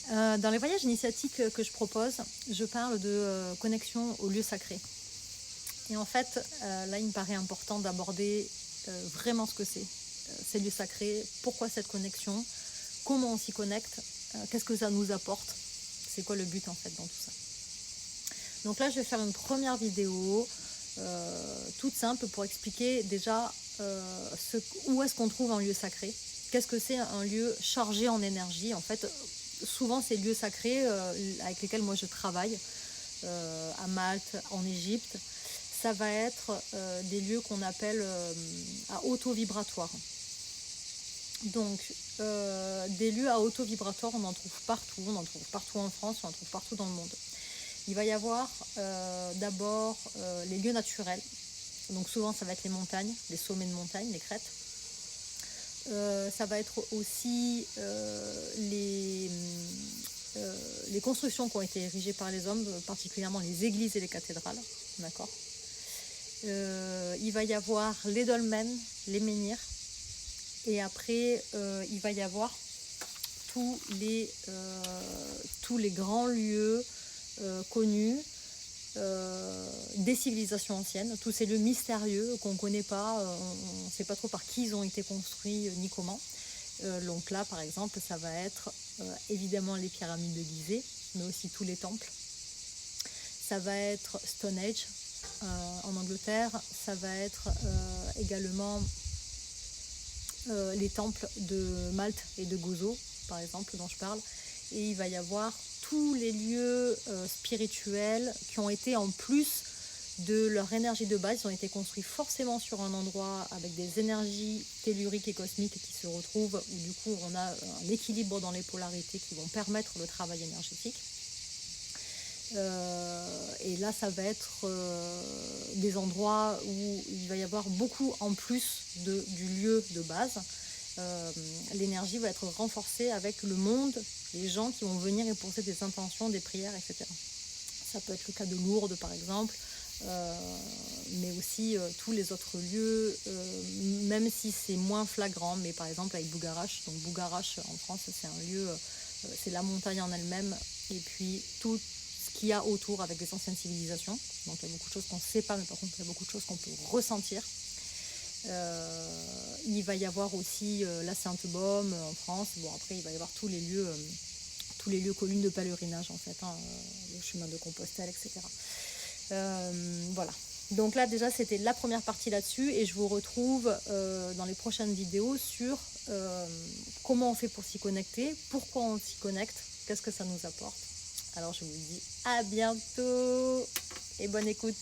Dans les voyages initiatiques que je propose, je parle de connexion au lieu sacré. Et en fait, là, il me paraît important d'aborder vraiment ce que c'est. Ces lieux sacrés, pourquoi cette connexion, comment on s'y connecte, qu'est-ce que ça nous apporte, c'est quoi le but en fait dans tout ça. Donc là, je vais faire une première vidéo toute simple pour expliquer déjà où est-ce qu'on trouve un lieu sacré, qu'est-ce que c'est un lieu chargé en énergie. En fait, souvent ces lieux sacrés avec lesquels moi je travaille à Malte, en Égypte, ça va être des lieux qu'on appelle à auto-vibratoire. Donc, des lieux à auto-vibratoire, on en trouve partout en France, on en trouve partout dans le monde. Il va y avoir d'abord les lieux naturels. Donc souvent, ça va être les montagnes, les sommets de montagne, les crêtes. Ça va être aussi les constructions qui ont été érigées par les hommes, particulièrement les églises et les cathédrales. D'accord. Il va y avoir les dolmens, les menhirs. Et après, il va y avoir tous les grands lieux connus des civilisations anciennes, tous ces lieux mystérieux qu'on ne connaît pas, on ne sait pas trop par qui ils ont été construits ni comment. Donc là, par exemple, ça va être évidemment les pyramides de Gizeh, mais aussi tous les temples. Ça va être Stonehenge en Angleterre, ça va être également les temples de Malte et de Gozo, par exemple, dont je parle. Et il va y avoir tous les lieux spirituels qui ont été, en plus de leur énergie de base, ils ont été construits forcément sur un endroit avec des énergies telluriques et cosmiques qui se retrouvent, où du coup on a un équilibre dans les polarités qui vont permettre le travail énergétique. Et là, ça va être des endroits où il va y avoir beaucoup en plus du lieu de base. L'énergie va être renforcée avec le monde, les gens qui vont venir et poser des intentions, des prières, etc. Ça peut être le cas de Lourdes, par exemple, mais aussi tous les autres lieux, même si c'est moins flagrant, mais par exemple avec Bougarache. Donc Bougarache, en France, c'est un lieu, c'est la montagne en elle-même, et puis tout ce qu'il y a autour avec les anciennes civilisations. Donc il y a beaucoup de choses qu'on ne sait pas, mais par contre il y a beaucoup de choses qu'on peut ressentir. Il va y avoir aussi la Sainte-Baume en France. Bon, après il va y avoir tous les lieux collines de pèlerinage en fait, le chemin de Compostelle, etc. Voilà. Donc là déjà c'était la première partie là-dessus, et je vous retrouve dans les prochaines vidéos sur comment on fait pour s'y connecter, pourquoi on s'y connecte, qu'est-ce que ça nous apporte. Alors je vous dis à bientôt et bonne écoute.